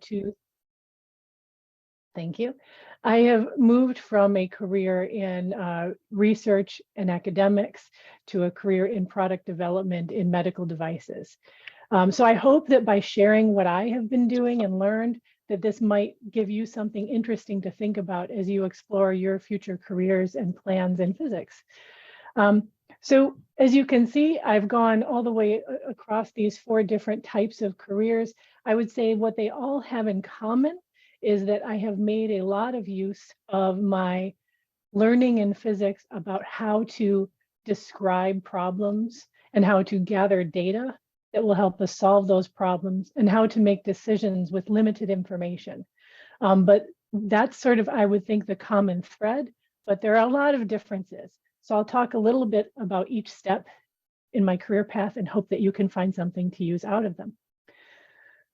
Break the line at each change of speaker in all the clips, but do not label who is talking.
To thank you. I have moved from a career in research and academics to a career in product development in medical devices. So I hope that by sharing what I have been doing and learned, that this might give you something interesting to think about as you explore your future careers and plans in physics. So as you can see, I've gone all the way across these 4 different types of careers. I would say what they all have in common is that I have made a lot of use of my learning in physics about how to describe problems and how to gather data that will help us solve those problems and how to make decisions with limited information. But that's sort of, I would think, the common thread, but there are a lot of differences. So I'll talk a little bit about each step in my career path and hope that you can find something to use out of them.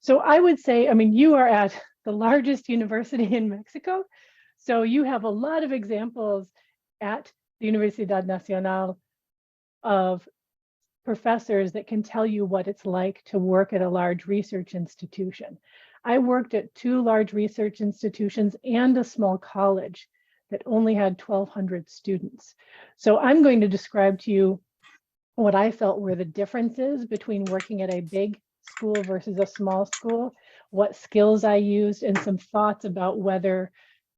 So I would say, I mean, you are at the largest university in Mexico, so you have a lot of examples at the Universidad Nacional of professors that can tell you what it's like to work at a large research institution. I worked at 2 large research institutions and a small college that only had 1,200 students. So I'm going to describe to you what I felt were the differences between working at a big school versus a small school, what skills I used, and some thoughts about whether,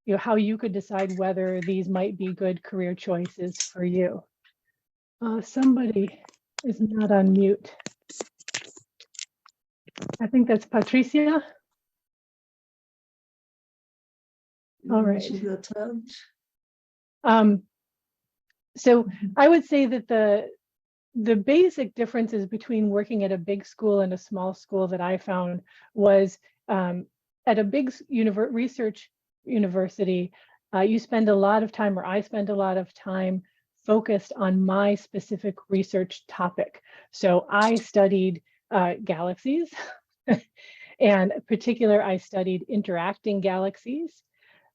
you know, how you could decide whether these might be good career choices for you. Somebody is not on mute. I think that's Patricia. All right. So I would say that the basic differences between working at a big school and a small school that I found was at a big research university, you spend a lot of time, or I spend a lot of time focused on my specific research topic. So I studied galaxies, and in particular, I studied interacting galaxies.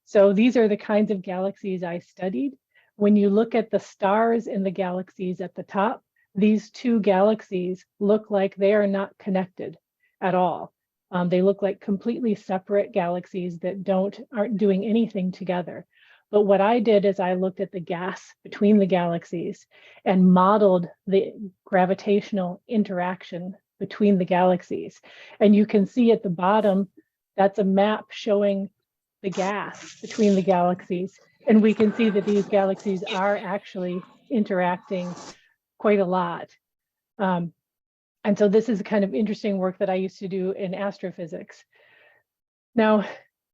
So these are the kinds of galaxies I studied. When you look at the stars in the galaxies at the top, these 2 galaxies look like they are not connected at all. They look like completely separate galaxies that aren't doing anything together. But what I did is I looked at the gas between the galaxies and modeled the gravitational interaction between the galaxies. And you can see at the bottom, that's a map showing the gas between the galaxies. And we can see that these galaxies are actually interacting quite a lot. And so this is the kind of interesting work that I used to do in astrophysics. Now,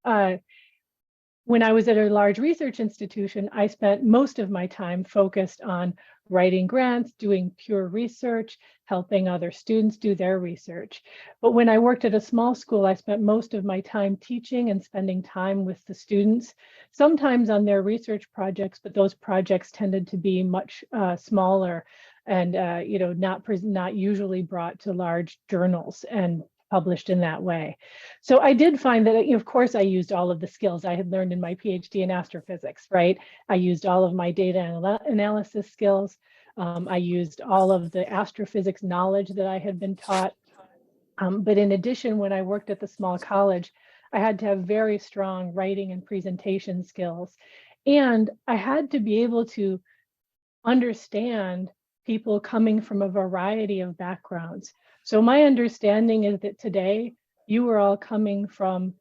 when I was at a large research institution, I spent most of my time focused on writing grants, doing pure research, helping other students do their research. But when I worked at a small school, I spent most of my time teaching and spending time with the students, sometimes on their research projects, but those projects tended to be much smaller and you know, not usually brought to large journals and published in that way. So I did find that, of course, I used all of the skills I had learned in my PhD in astrophysics, right? I used all of my data analysis skills. I used all of the astrophysics knowledge that I had been taught. But in addition, when I worked at the small college, I had to have very strong writing and presentation skills. And I had to be able to understand people coming from a variety of backgrounds. So my understanding is that today you are all coming from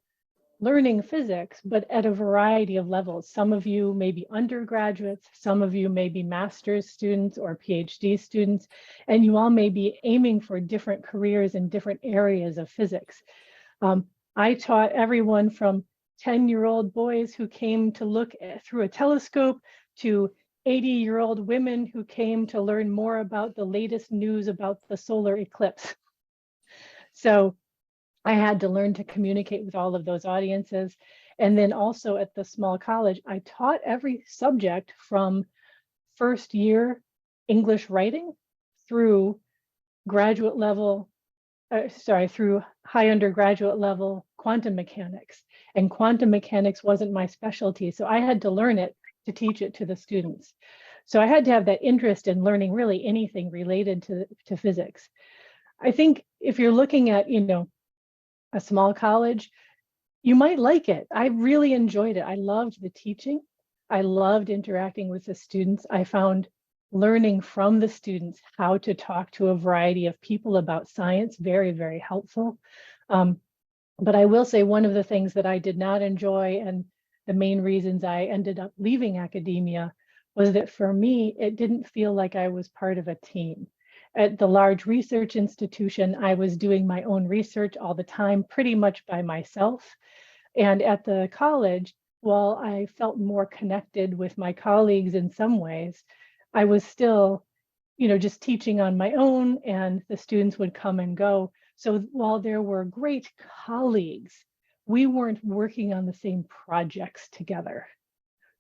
learning physics, but at a variety of levels. Some of you may be undergraduates, some of you may be master's students or PhD students, and you all may be aiming for different careers in different areas of physics. I taught everyone from 10-year-old boys who came to look through a telescope to 80-year-old women who came to learn more about the latest news about the solar eclipse. So I had to learn to communicate with all of those audiences. And then also at the small college, I taught every subject from first year English writing through graduate level, through high undergraduate level quantum mechanics. And quantum mechanics wasn't my specialty, so I had to learn it to teach it to the students. So I had to have that interest in learning really anything related to physics. I think if you're looking at, a small college, you might like it. I really enjoyed it. I loved the teaching. I loved interacting with the students. I found learning from the students how to talk to a variety of people about science very, very helpful. But I will say one of the things that I did not enjoy, and the main reasons I ended up leaving academia, was that for me, it didn't feel like I was part of a team. At the large research institution, I was doing my own research all the time, pretty much by myself. And at the college, while I felt more connected with my colleagues in some ways, I was still, just teaching on my own, and the students would come and go. So while there were great colleagues, we weren't working on the same projects together.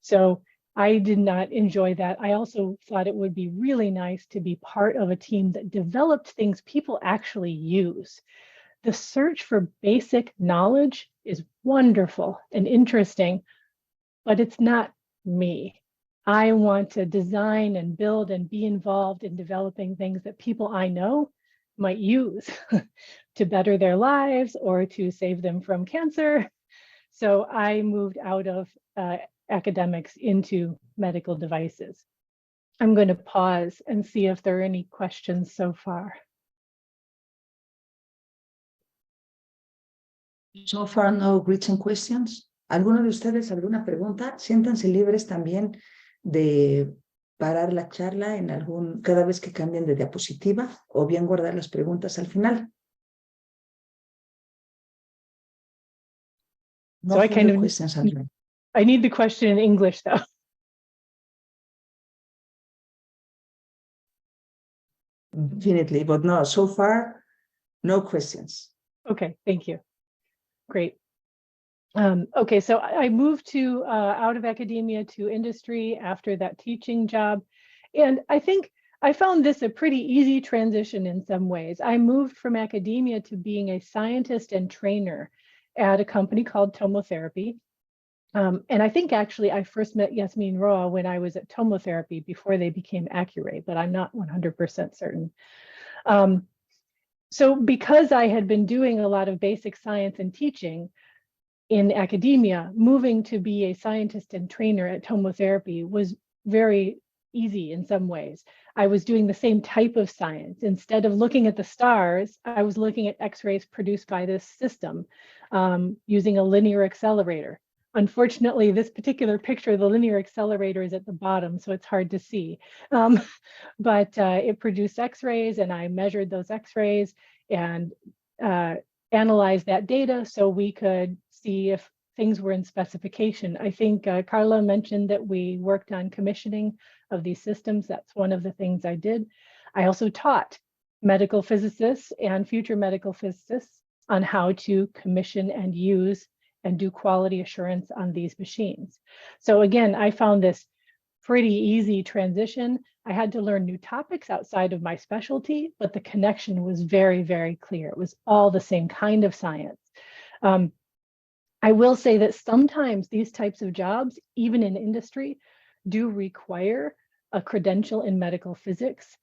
So I did not enjoy that. I also thought it would be really nice to be part of a team that developed things people actually use. The search for basic knowledge is wonderful and interesting, but it's not me. I want to design and build and be involved in developing things that people I know might use to better their lives or to save them from cancer. So I moved out of academics into medical devices. I'm going to pause and see if there are any questions so far.
So far, no written questions. ¿Alguno de ustedes, alguna pregunta? Siéntanse libres también de parar la charla cada vez que cambien de diapositiva, o bien guardar las preguntas al final. No
So I
questions, Andrea.
I need the question in English, though.
Definitely, but no, so far, no questions.
Okay, thank you. Great. Okay, so I moved to out of academia to industry after that teaching job. And I think I found this a pretty easy transition in some ways. I moved from academia to being a scientist and trainer at a company called Tomotherapy. And I think actually I first met Yasmin Roa when I was at Tomotherapy before they became Accuray, but I'm not 100% certain. So because I had been doing a lot of basic science and teaching in academia, moving to be a scientist and trainer at Tomotherapy was very easy in some ways. I was doing the same type of science. Instead of looking at the stars, I was looking at X-rays produced by this system using a linear accelerator. Unfortunately, this particular picture, the linear accelerator is at the bottom, so it's hard to see. But it produced X-rays, and I measured those X-rays and analyzed that data so we could see if things were in specification. I think Carla mentioned that we worked on commissioning of these systems. That's one of the things I did. I also taught medical physicists and future medical physicists on how to commission and use and do quality assurance on these machines. So again, I found this pretty easy transition. I had to learn new topics outside of my specialty, but the connection was very, very clear. It was all the same kind of science. I will say that sometimes these types of jobs, even in industry, do require a credential in medical physics.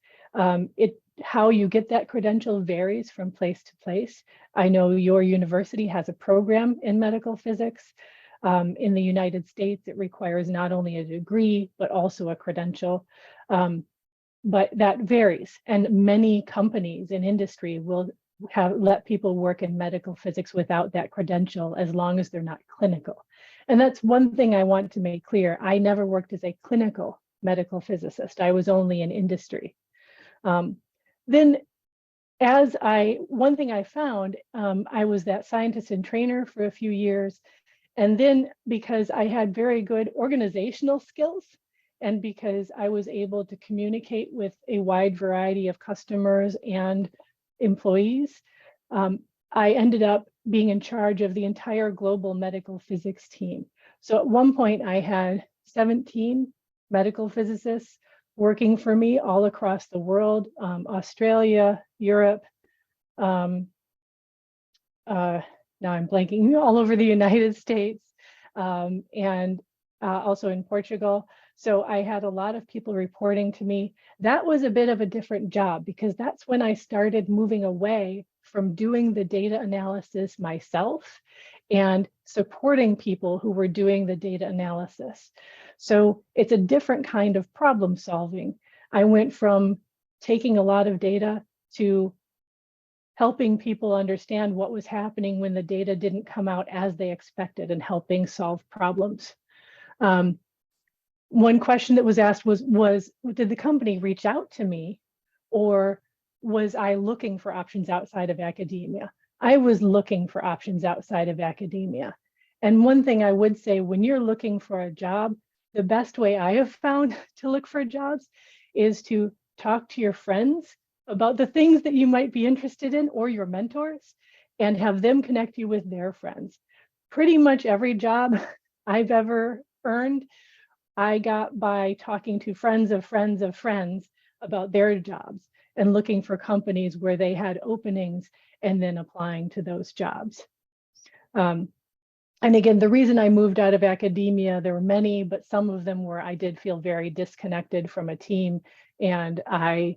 How you get that credential varies from place to place. I know your university has a program in medical physics. In the United States, it requires not only a degree, but also a credential. But that varies. And many companies in industry will let people work in medical physics without that credential as long as they're not clinical. And that's one thing I want to make clear. I never worked as a clinical medical physicist. I was only in industry. Then one thing I found, I was that scientist and trainer for a few years. And then because I had very good organizational skills, and because I was able to communicate with a wide variety of customers and employees, I ended up being in charge of the entire global medical physics team. So at one point I had 17 medical physicists working for me all across the world, Australia, Europe, now I'm blanking, all over the United States, and also in Portugal. So I had a lot of people reporting to me. That was a bit of a different job because that's when I started moving away from doing the data analysis myself and supporting people who were doing the data analysis. So it's a different kind of problem solving. I went from taking a lot of data to helping people understand what was happening when the data didn't come out as they expected and helping solve problems. One question that was asked was, did the company reach out to me, or was I looking for options outside of academia? I was looking for options outside of academia. And one thing I would say, when you're looking for a job, the best way I have found to look for jobs is to talk to your friends about the things that you might be interested in, or your mentors, and have them connect you with their friends. Pretty much every job I've ever earned, I got by talking to friends of friends of friends about their jobs and looking for companies where they had openings and then applying to those jobs. And again, the reason I moved out of academia, there were many, but some of them were I did feel very disconnected from a team, and I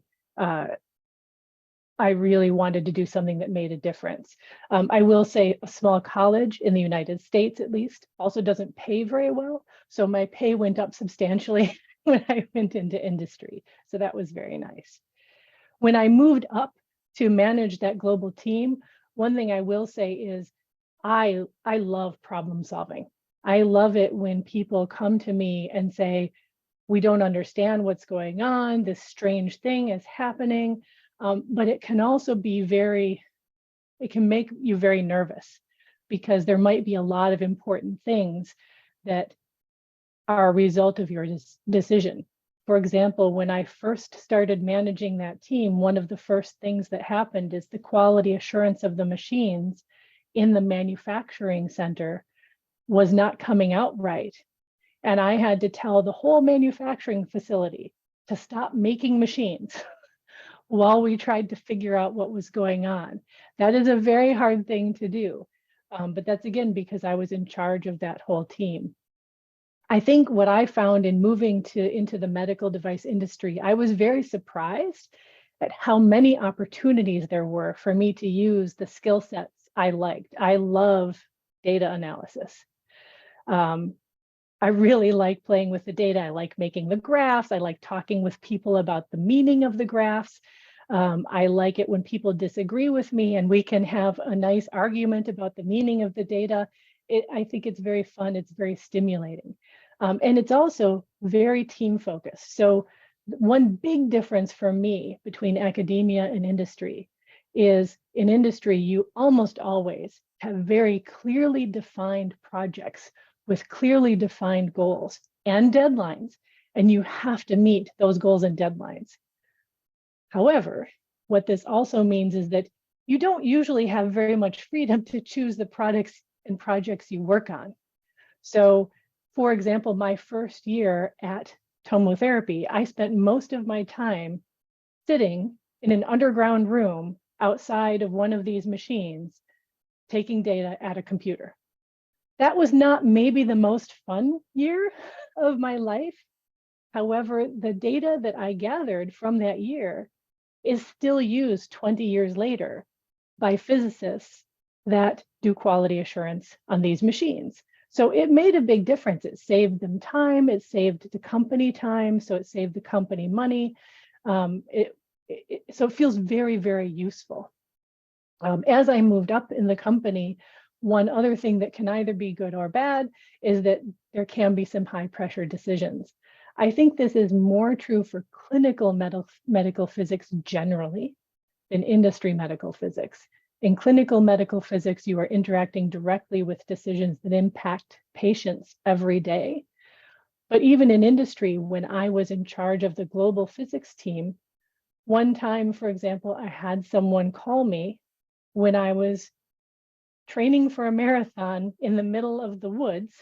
really wanted to do something that made a difference. I will say a small college in the United States, at least, also doesn't pay very well. So my pay went up substantially when I went into industry. So that was very nice. When I moved up to manage that global team, one thing I will say is I love problem solving. I love it when people come to me and say, we don't understand what's going on, this strange thing is happening. But it can also be it can make you very nervous because there might be a lot of important things that are a result of your decision. For example, when I first started managing that team, one of the first things that happened is the quality assurance of the machines in the manufacturing center was not coming out right. And I had to tell the whole manufacturing facility to stop making machines while we tried to figure out what was going on. That is a very hard thing to do. But that's again, because I was in charge of that whole team. I think what I found in moving into the medical device industry, I was very surprised at how many opportunities there were for me to use the skill sets I liked. I love data analysis. I really like playing with the data. I like making the graphs. I like talking with people about the meaning of the graphs. I like it when people disagree with me and we can have a nice argument about the meaning of the data. I think it's very fun. It's very stimulating. And it's also very team focused. So one big difference for me between academia and industry is in industry, you almost always have very clearly defined projects with clearly defined goals and deadlines, and you have to meet those goals and deadlines. However, what this also means is that you don't usually have very much freedom to choose the products and projects you work on. So, for example, my first year at tomotherapy, I spent most of my time sitting in an underground room outside of one of these machines, taking data at a computer. That was not maybe the most fun year of my life. However, the data that I gathered from that year is still used 20 years later by physicists that do quality assurance on these machines. So it made a big difference. It saved them time, it saved the company time, so it saved the company money. So it feels very, very useful. As I moved up in the company, one other thing that can either be good or bad is that there can be some high pressure decisions. I think this is more true for clinical medical physics generally than industry medical physics. In clinical medical physics, you are interacting directly with decisions that impact patients every day. But even in industry, when I was in charge of the global physics team, one time, for example, I had someone call me when I was training for a marathon in the middle of the woods.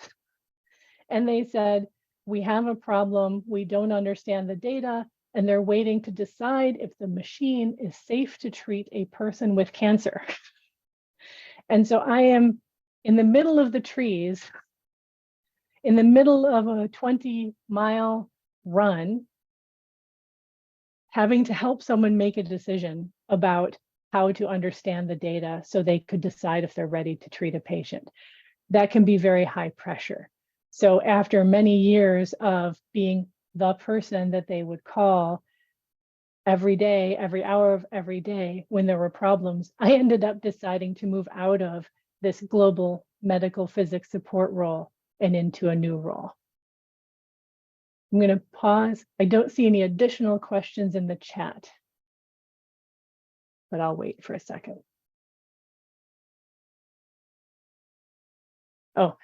And they said, we have a problem, we don't understand the data, and they're waiting to decide if the machine is safe to treat a person with cancer. And so I am in the middle of the trees, in the middle of a 20-mile run, having to help someone make a decision about how to understand the data so they could decide if they're ready to treat a patient. That can be very high pressure. So after many years of being the person that they would call every day, every hour of every day when there were problems, I ended up deciding to move out of this global medical physics support role and into a new role. I'm going to pause. I don't see any additional questions in the chat, but I'll wait for a second. Oh,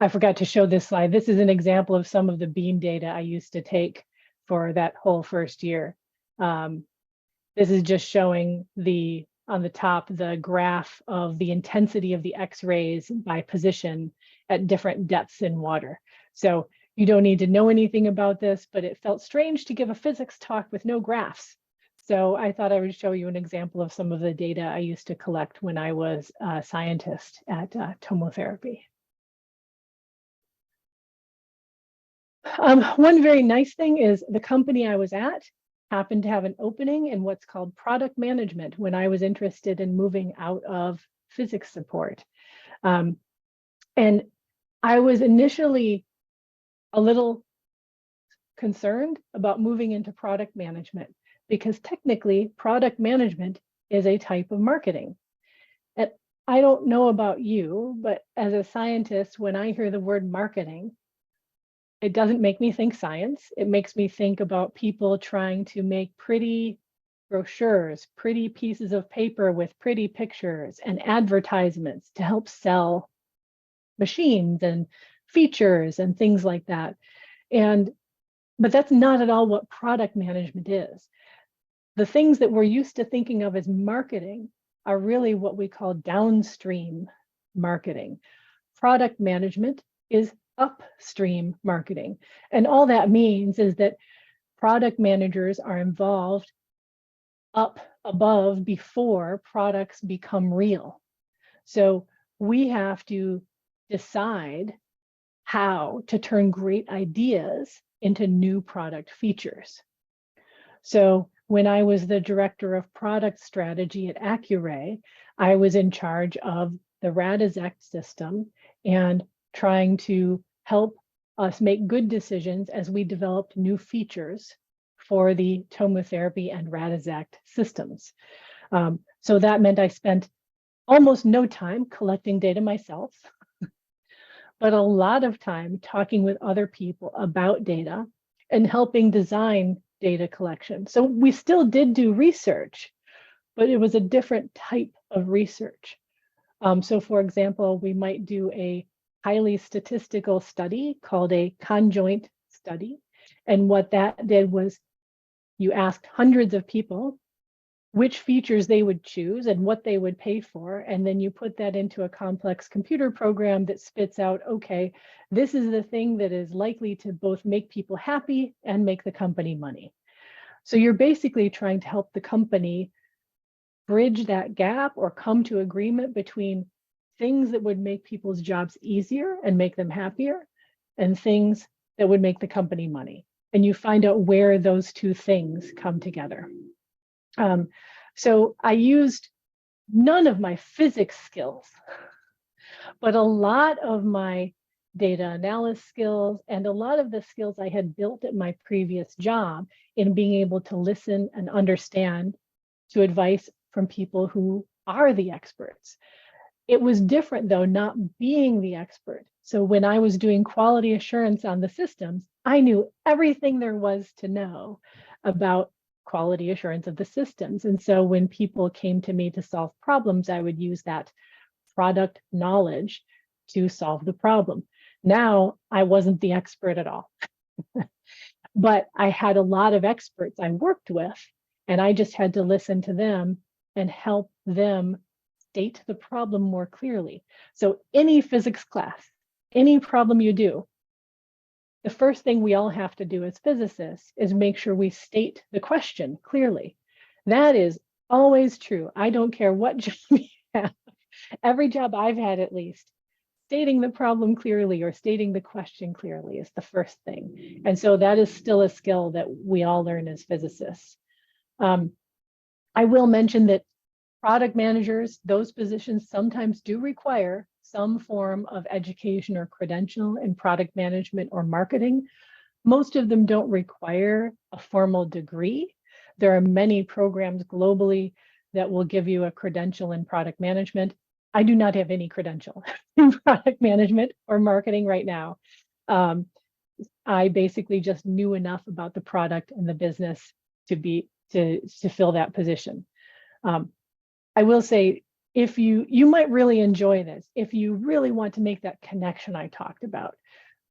I forgot to show this slide. This is an example of some of the beam data I used to take for that whole first year. This is just showing on the top, the graph of the intensity of the X-rays by position at different depths in water. So you don't need to know anything about this, but it felt strange to give a physics talk with no graphs. So I thought I would show you an example of some of the data I used to collect when I was a scientist at tomotherapy. One very nice thing is the company I was at happened to have an opening in what's called product management when I was interested in moving out of physics support. And I was initially a little concerned about moving into product management because technically product management is a type of marketing. And I don't know about you, but as a scientist, when I hear the word marketing, it doesn't make me think science. It makes me think about people trying to make pretty brochures, pretty pieces of paper with pretty pictures and advertisements to help sell machines and features and things like that. But that's not at all what product management is. The things that we're used to thinking of as marketing are really what we call downstream marketing. Product management is upstream marketing. And all that means is that product managers are involved up above before products become real. So we have to decide how to turn great ideas into new product features. So when I was the director of product strategy at Accuray, I was in charge of the Radixact system and trying to help us make good decisions as we developed new features for the tomotherapy and Radixact systems. So that meant I spent almost no time collecting data myself, but a lot of time talking with other people about data and helping design data collection. So we still did do research, but it was a different type of research. So for example, we might do a highly statistical study called a conjoint study. And what that did was you asked hundreds of people which features they would choose and what they would pay for. And then you put that into a complex computer program that spits out, okay, this is the thing that is likely to both make people happy and make the company money. So you're basically trying to help the company bridge that gap or come to agreement between things that would make people's jobs easier and make them happier and things that would make the company money. And you find out where those two things come together. So I used none of my physics skills, but a lot of my data analysis skills and a lot of the skills I had built at my previous job in being able to listen and understand to advice from people who are the experts. It was different though, not being the expert. So when I was doing quality assurance on the systems, I knew everything there was to know about quality assurance of the systems. And so when people came to me to solve problems, I would use that product knowledge to solve the problem. Now, I wasn't the expert at all, but I had a lot of experts I worked with, and I just had to listen to them and help them state the problem more clearly. So any physics class, any problem you do, the first thing we all have to do as physicists is make sure we state the question clearly. That is always true. I don't care what job you have. Every job I've had, at least, stating the problem clearly or stating the question clearly is the first thing. And so that is still a skill that we all learn as physicists. I will mention that product managers, those positions sometimes do require some form of education or credential in product management or marketing. Most of them don't require a formal degree. There are many programs globally that will give you a credential in product management. I do not have any credential in product management or marketing right now. I basically just knew enough about the product and the business to fill that position. I will say, if you might really enjoy this, if you really want to make that connection I talked about.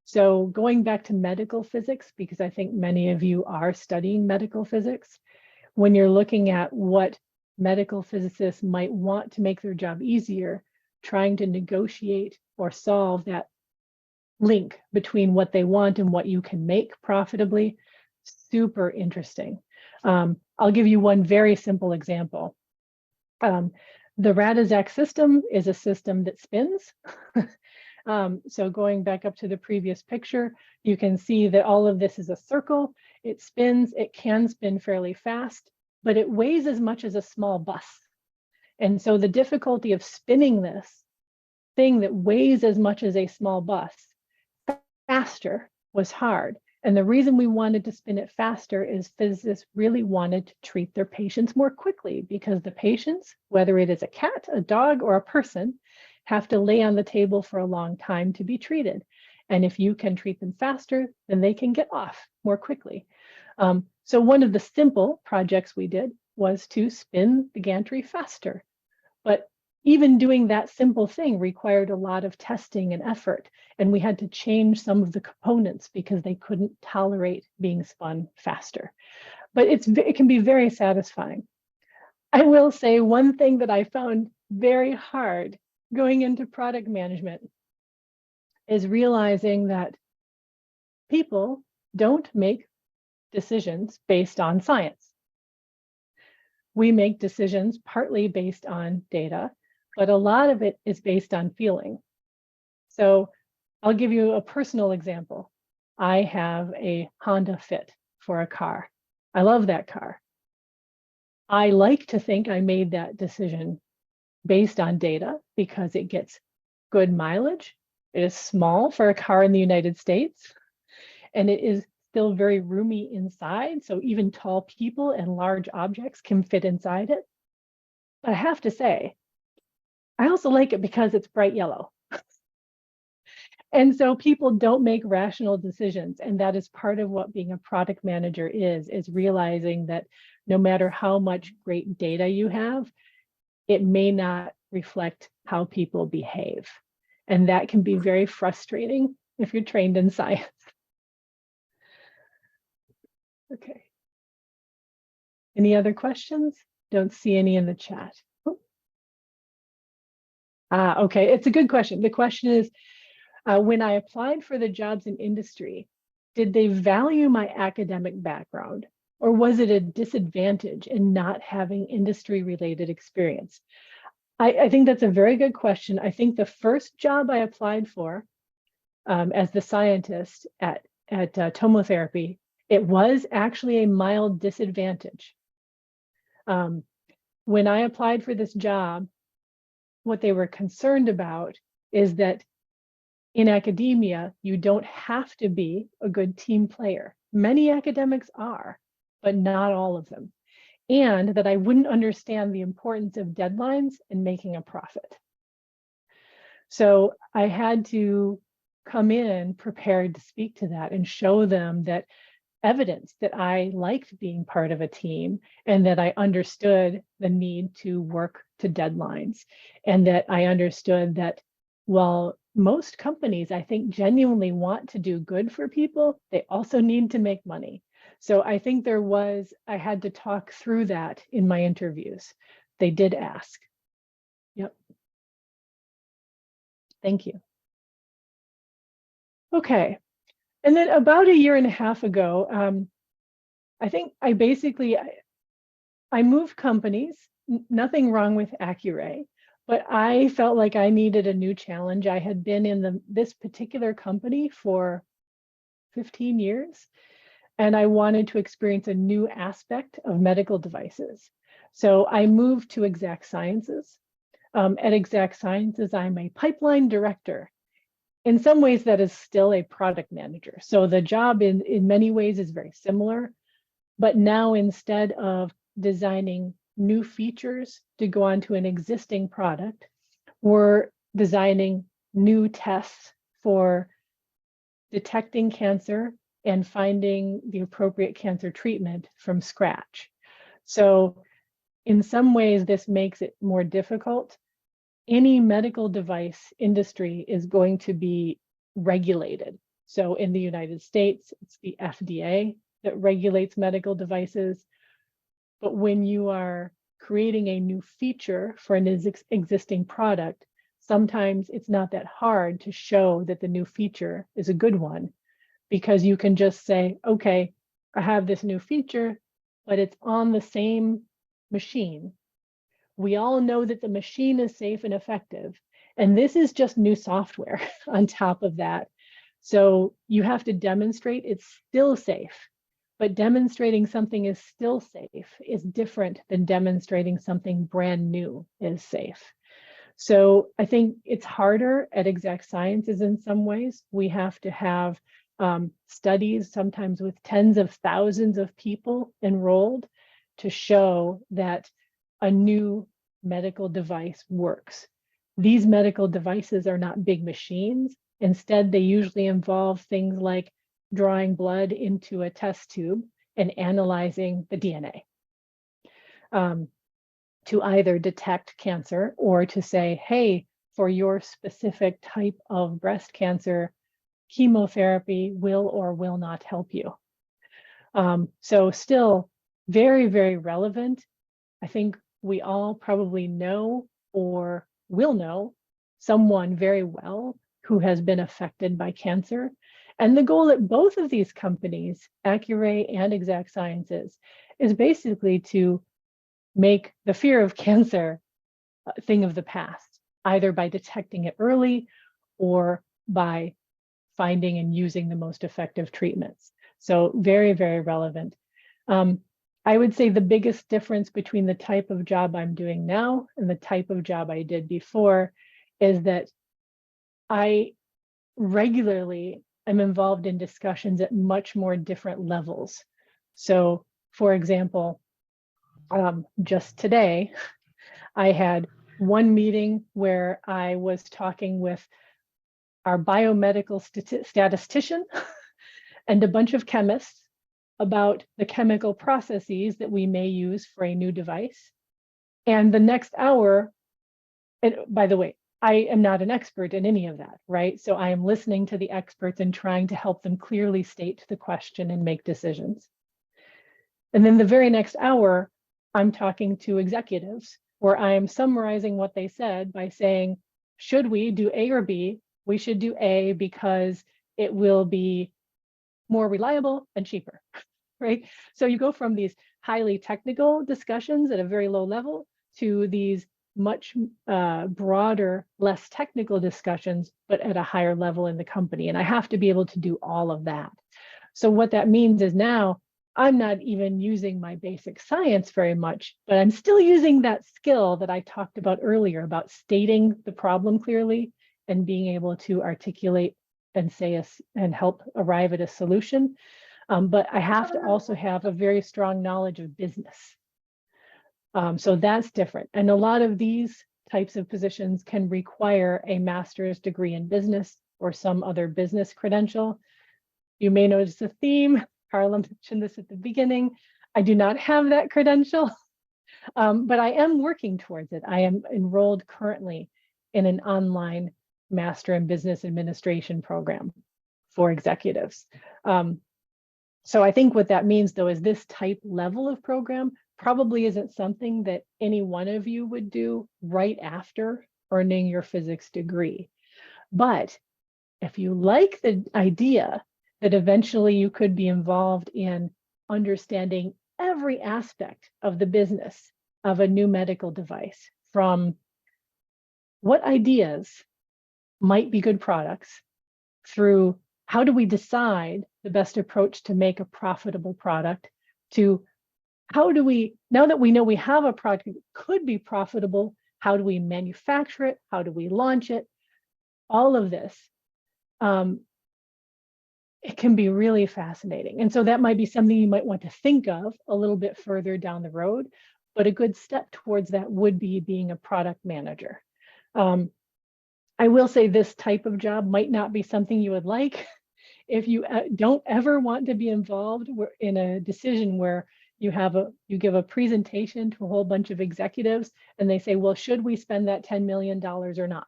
So going back to medical physics, because I think many of you are studying medical physics, when you're looking at what medical physicists might want to make their job easier, trying to negotiate or solve that link between what they want and what you can make profitably, super interesting. I'll give you one very simple example. The Radixac system is a system that spins. So going back up to the previous picture, you can see that all of this is a circle. It spins, it can spin fairly fast, but it weighs as much as a small bus. And so the difficulty of spinning this thing that weighs as much as a small bus faster was hard. And the reason we wanted to spin it faster is physicists really wanted to treat their patients more quickly, because the patients, whether it is a cat, a dog, or a person, have to lay on the table for a long time to be treated. And if you can treat them faster, then they can get off more quickly. So one of the simple projects we did was to spin the gantry faster. But even doing that simple thing required a lot of testing and effort. And we had to change some of the components because they couldn't tolerate being spun faster. But it can be very satisfying. I will say one thing that I found very hard going into product management is realizing that people don't make decisions based on science. We make decisions partly based on data, but a lot of it is based on feeling. So I'll give you a personal example. I have a Honda Fit for a car. I love that car. I like to think I made that decision based on data because it gets good mileage. It is small for a car in the United States, and it is still very roomy inside. So even tall people and large objects can fit inside it. But I have to say, I also like it because it's bright yellow. And so people don't make rational decisions. And that is part of what being a product manager is realizing that no matter how much great data you have, it may not reflect how people behave. And that can be very frustrating if you're trained in science. Okay. Any other questions? Don't see any in the chat. Okay, it's a good question. The question is, when I applied for the jobs in industry, did they value my academic background, or was it a disadvantage in not having industry-related experience? I think that's a very good question. I think the first job I applied for as the scientist at tomotherapy, it was actually a mild disadvantage. When I applied for this job, what they were concerned about is that in academia, you don't have to be a good team player. Many academics are, but not all of them. And that I wouldn't understand the importance of deadlines and making a profit. So I had to come in prepared to speak to that and show them that evidence that I liked being part of a team and that I understood the need to work to deadlines, and that I understood that while most companies, I think, genuinely want to do good for people, they also need to make money. So I think I had to talk through that in my interviews. They did ask. Yep. Thank you. Okay. And then about a year and a half ago, I think I moved companies, nothing wrong with Accuray, but I felt like I needed a new challenge. I had been in this particular company for 15 years, and I wanted to experience a new aspect of medical devices. So I moved to Exact Sciences. At Exact Sciences, I'm a pipeline director. In some ways, that is still a product manager. So the job in many ways is very similar, but now instead of designing new features to go onto an existing product, we're designing new tests for detecting cancer and finding the appropriate cancer treatment from scratch. So in some ways, this makes it more difficult. Any medical device industry is going to be regulated. So in the United States, it's the FDA that regulates medical devices. But when you are creating a new feature for an existing product, sometimes it's not that hard to show that the new feature is a good one, because you can just say, okay, I have this new feature, but it's on the same machine. We all know that the machine is safe and effective, and this is just new software on top of that. So you have to demonstrate it's still safe, but demonstrating something is still safe is different than demonstrating something brand new is safe. So I think it's harder at Exact Sciences in some ways. We have to have studies, sometimes with tens of thousands of people enrolled, to show that a new medical device works. These medical devices are not big machines. Instead, they usually involve things like drawing blood into a test tube and analyzing the DNA to either detect cancer or to say, hey, for your specific type of breast cancer, chemotherapy will or will not help you. So still very, very relevant. I think we all probably know or will know someone very well who has been affected by cancer. And the goal at both of these companies, Accuray and Exact Sciences, is basically to make the fear of cancer a thing of the past, either by detecting it early or by finding and using the most effective treatments. So very, very relevant. I would say the biggest difference between the type of job I'm doing now and the type of job I did before is that I regularly am involved in discussions at much more different levels. So, for example, just today, I had one meeting where I was talking with our biomedical statistician and a bunch of chemists about the chemical processes that we may use for a new device. And the next hour, and by the way, I am not an expert in any of that, right? So I am listening to the experts and trying to help them clearly state the question and make decisions. And then the very next hour, I'm talking to executives where I am summarizing what they said by saying, should we do A or B? We should do A because it will be more reliable and cheaper, right? So you go from these highly technical discussions at a very low level to these much broader, less technical discussions, but at a higher level in the company. And I have to be able to do all of that. So what that means is now I'm not even using my basic science very much, but I'm still using that skill that I talked about earlier about stating the problem clearly and being able to articulate and say and help arrive at a solution. But I have to also have a very strong knowledge of business. So that's different. And a lot of these types of positions can require a master's degree in business or some other business credential. You may notice a theme. Carla mentioned this at the beginning. I do not have that credential, but I am working towards it. I am enrolled currently in an online Master in Business Administration program for executives. So I think what that means, though, is this type level of program probably isn't something that any one of you would do right after earning your physics degree. But if you like the idea that eventually you could be involved in understanding every aspect of the business of a new medical device, from what ideas might be good products, through how do we decide the best approach to make a profitable product, to how do we, now that we know we have a product that could be profitable, how do we manufacture it? How do we launch it? All of this, it can be really fascinating. And so that might be something you might want to think of a little bit further down the road, but a good step towards that would be being a product manager. I will say this type of job might not be something you would like if you don't ever want to be involved in a decision where you give a presentation to a whole bunch of executives and they say, well, should we spend that $10 million or not?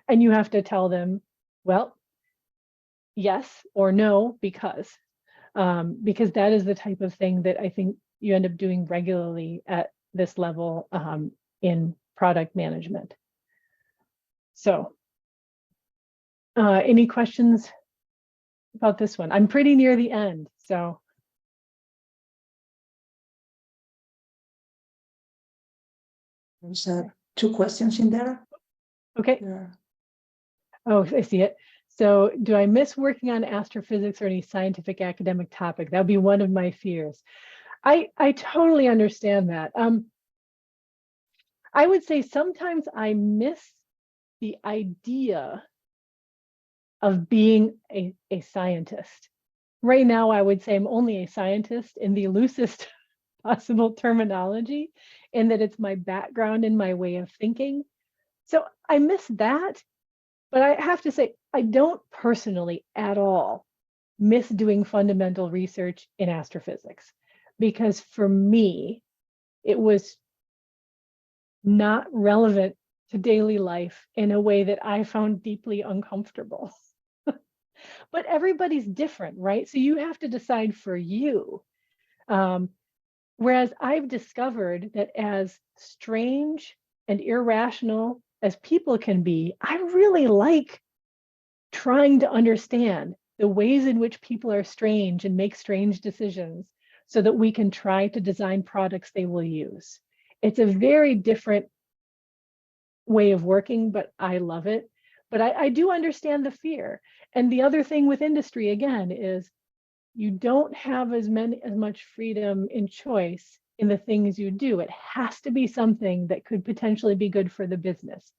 And you have to tell them, well, yes or no, because that is the type of thing that I think you end up doing regularly at this level in product management. So any questions about this one? I'm pretty near the end, so.
There's 2 questions in there.
Okay.
Yeah.
Oh, I see it. So do I miss working on astrophysics or any scientific academic topic? That would be one of my fears. I totally understand that. I would say sometimes I miss the idea of being a scientist. Right now, I would say I'm only a scientist in the loosest possible terminology, in that it's my background and my way of thinking. So I miss that, but I have to say, I don't personally at all miss doing fundamental research in astrophysics, because for me, it was not relevant to daily life in a way that I found deeply uncomfortable. But everybody's different, right? So you have to decide for you. Whereas I've discovered that as strange and irrational as people can be, I really like trying to understand the ways in which people are strange and make strange decisions so that we can try to design products they will use. It's a very different way of working, but I love it. But I do understand the fear. And the other thing with industry, again, is you don't have as much freedom in choice in the things you do. It has to be something that could potentially be good for the business,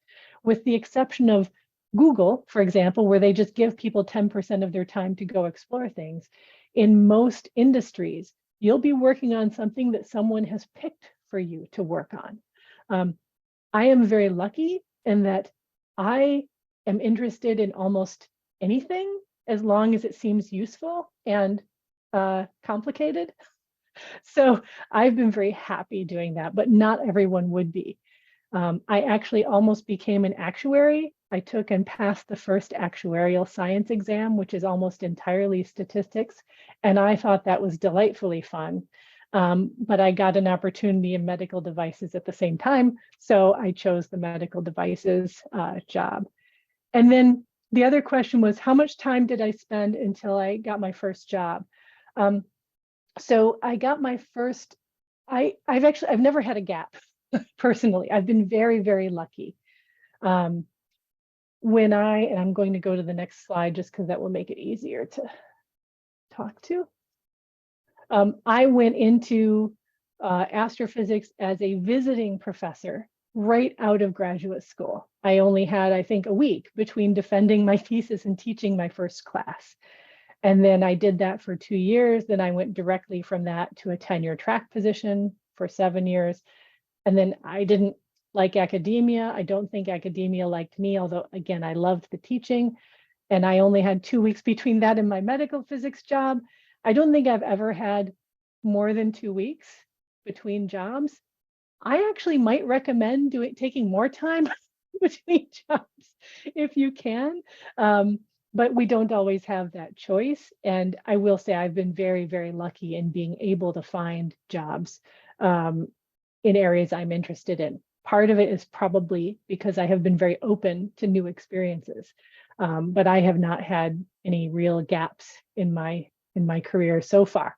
with the exception of Google, for example, where they just give people 10% of their time to go explore things. In most industries, you'll be working on something that someone has picked for you to work on. I am very lucky in that I am interested in almost anything as long as it seems useful and complicated. So I've been very happy doing that, but not everyone would be. I actually almost became an actuary. I took and passed the first actuarial science exam, which is almost entirely statistics. And I thought that was delightfully fun. But I got an opportunity in medical devices at the same time. So I chose the medical devices job. And then the other question was, how much time did I spend until I got my first job? So I got my first, I've never had a gap personally. I've been very, very lucky. And I'm going to go to the next slide just because that will make it easier to talk to. I went into astrophysics as a visiting professor right out of graduate school. I only had, I think, a week between defending my thesis and teaching my first class. And then I did that for 2 years. Then I went directly from that to a tenure track position for 7 years. And then I didn't like academia. I don't think academia liked me, although again, I loved the teaching. And I only had 2 weeks between that and my medical physics job. I don't think I've ever had more than 2 weeks between jobs. I actually might recommend taking more time between jobs if you can. But we don't always have that choice. And I will say I've been very, very lucky in being able to find jobs in areas I'm interested in. Part of it is probably because I have been very open to new experiences. but I have not had any real gaps in my career so far.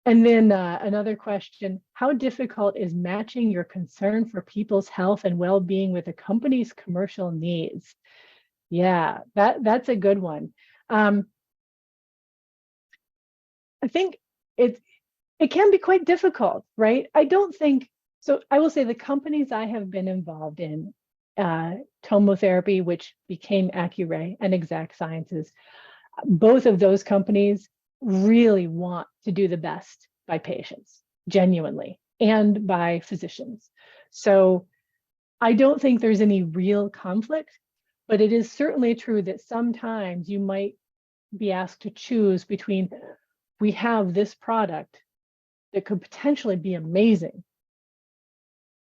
And then another question, how difficult is matching your concern for people's health and well-being with a company's commercial needs? Yeah, that's a good one. I think it can be quite difficult, right? I don't think, so I will say the companies I have been involved in, tomotherapy, which became Accuray, and Exact Sciences, both of those companies really want to do the best by patients, genuinely, and by physicians. So I don't think there's any real conflict, but it is certainly true that sometimes you might be asked to choose between, we have this product that could potentially be amazing,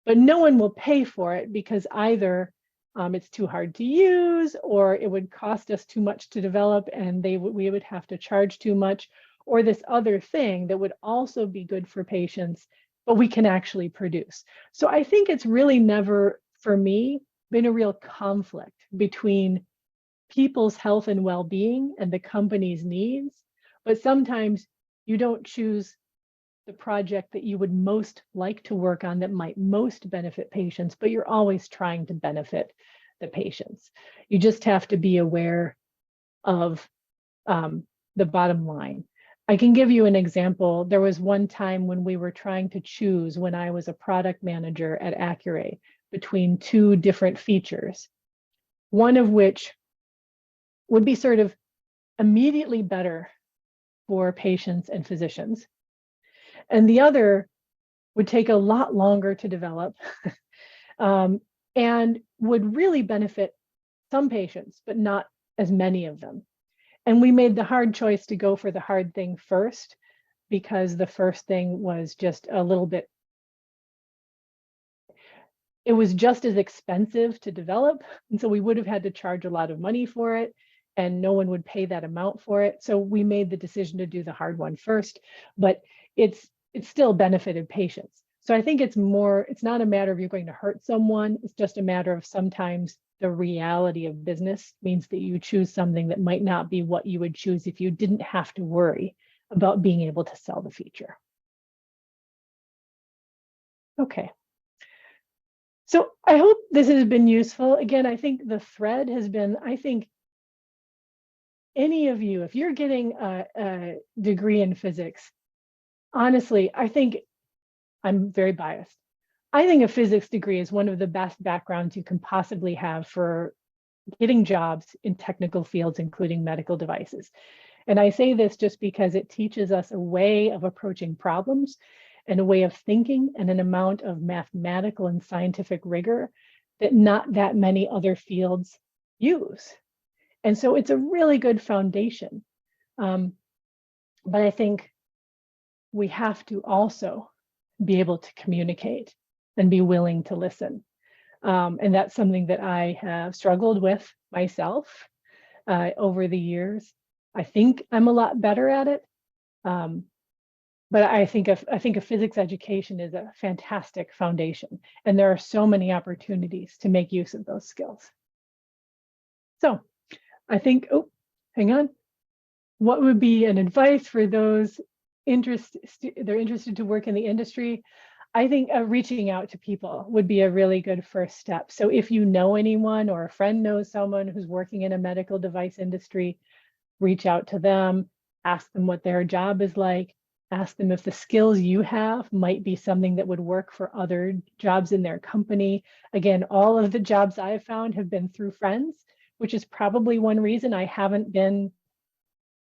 but no one will pay for it because either it's too hard to use, or it would cost us too much to develop and we would have to charge too much, or this other thing that would also be good for patients, but we can actually produce. So I think it's really never, for me, been a real conflict between people's health and well-being and the company's needs, but sometimes you don't choose the project that you would most like to work on that might most benefit patients, but you're always trying to benefit the patients. You just have to be aware of the bottom line. I can give you an example. There was one time when we were trying to choose, when I was a product manager at Accuray, between two different features, one of which would be sort of immediately better for patients and physicians, and the other would take a lot longer to develop and would really benefit some patients, but not as many of them. And we made the hard choice to go for the hard thing first, because the first thing was just a little bit, it was just as expensive to develop. And so we would have had to charge a lot of money for it, and no one would pay that amount for it. So we made the decision to do the hard one first, but it's still benefited patients. So I think it's not a matter of you're going to hurt someone. It's just a matter of sometimes the reality of business means that you choose something that might not be what you would choose if you didn't have to worry about being able to sell the feature. Okay. So I hope this has been useful. Again, I think the thread has been, I think any of you, if you're getting a degree in physics, honestly, I think I'm very biased. I think a physics degree is one of the best backgrounds you can possibly have for getting jobs in technical fields, including medical devices. And I say this just because it teaches us a way of approaching problems and a way of thinking and an amount of mathematical and scientific rigor that not that many other fields use. And so it's a really good foundation. But I think we have to also be able to communicate and be willing to listen. And that's something that I have struggled with myself over the years. I think I'm a lot better at it. But I think a physics education is a fantastic foundation, and there are so many opportunities to make use of those skills. So I think, oh, hang on. What would be an advice for those they're interested to work in the industry? I think reaching out to people would be a really good first step. So if you know anyone or a friend knows someone who's working in a medical device industry, reach out to them, ask them what their job is like, ask them if the skills you have might be something that would work for other jobs in their company. Again, all of the jobs I've found have been through friends, which is probably one reason I haven't been,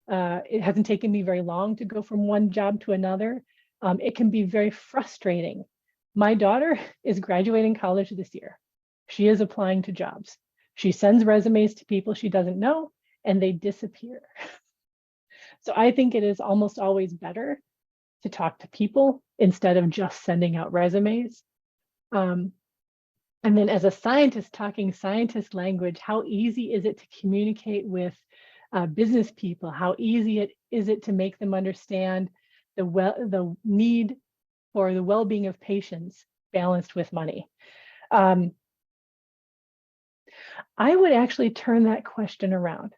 it hasn't taken me very long to go from one job to another. It can be very frustrating. My daughter is graduating college this year. She is applying to jobs. She sends resumes to people she doesn't know, and they disappear. So I think it is almost always better to talk to people instead of just sending out resumes. And then as a scientist talking scientist language, how easy is it to communicate with business people? How easy is it to make them understand the need for the well-being of patients balanced with money? I would actually turn that question around.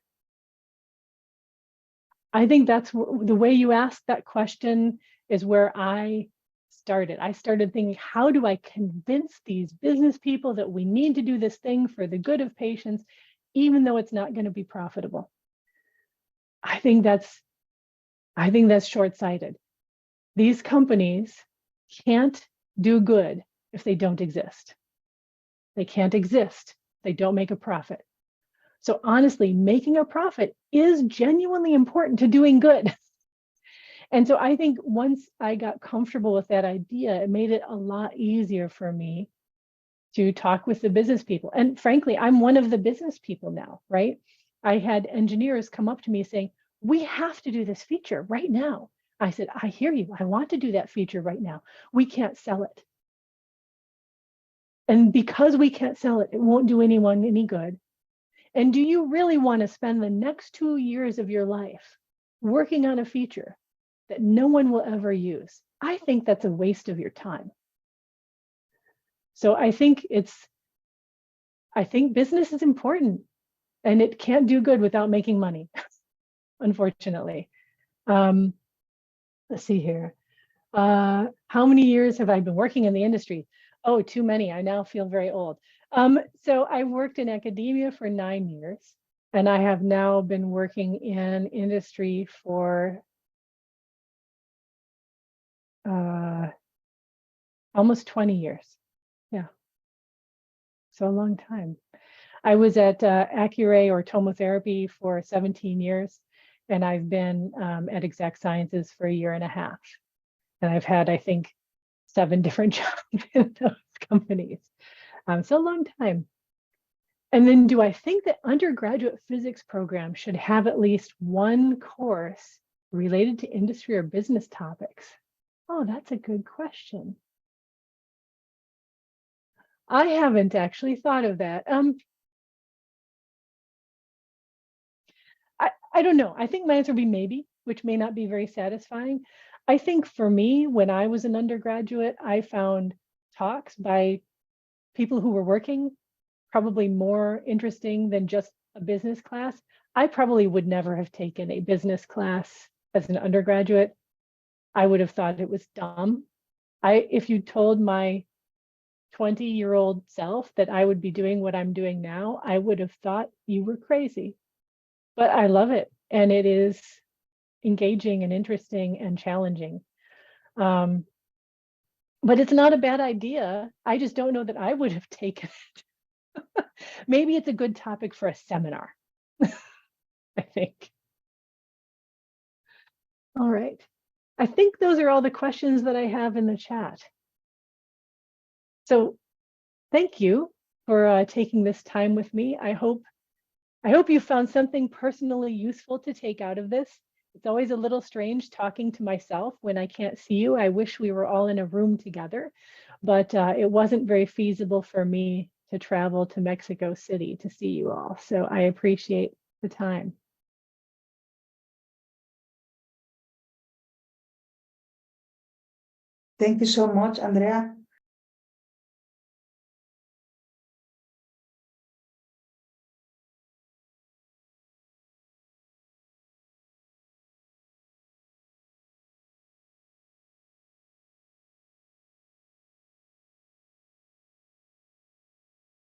I think that's the way you ask that question is where I started. I started thinking, how do I convince these business people that we need to do this thing for the good of patients, even though it's not going to be profitable? I think that's short-sighted. These companies can't do good if they don't exist. They can't exist if they don't make a profit. So honestly, making a profit is genuinely important to doing good. And so I think once I got comfortable with that idea, it made it a lot easier for me to talk with the business people. And frankly, I'm one of the business people now, right? I had engineers come up to me saying, we have to do this feature right now. I said, I hear you. I want to do that feature right now. We can't sell it. And because we can't sell it, it won't do anyone any good. And do you really want to spend the next 2 years of your life working on a feature that no one will ever use? I think that's a waste of your time. So I think business is important, and it can't do good without making money, unfortunately. Let's see here. How many years have I been working in the industry? Oh, too many. I now feel very old. So I worked in academia for 9 years, and I have now been working in industry for almost 20 years. Yeah, so a long time. I was at Accuray or tomotherapy for 17 years, and I've been at Exact Sciences for 1.5 years. And I've had, I think, 7 different jobs in those companies. So a long time. And then do I think that undergraduate physics programs should have at least one course related to industry or business topics? Oh, that's a good question. I haven't actually thought of that. I don't know. I think my answer would be maybe, which may not be very satisfying. I think for me, when I was an undergraduate, I found talks by people who were working probably more interesting than just a business class. I probably would never have taken a business class as an undergraduate. I would have thought it was dumb. If you told my 20-year-old self that I would be doing what I'm doing now, I would have thought you were crazy. But I love it, and it is engaging and interesting and challenging. But it's not a bad idea. I just don't know that I would have taken it. Maybe it's a good topic for a seminar, I think. All right. I think those are all the questions that I have in the chat. So thank you for taking this time with me. I hope you found something personally useful to take out of this. It's always a little strange talking to myself when I can't see you. I wish we were all in a room together, but it wasn't very feasible for me to travel to Mexico City to see you all. So I appreciate the time.
Thank you so much, Andrea.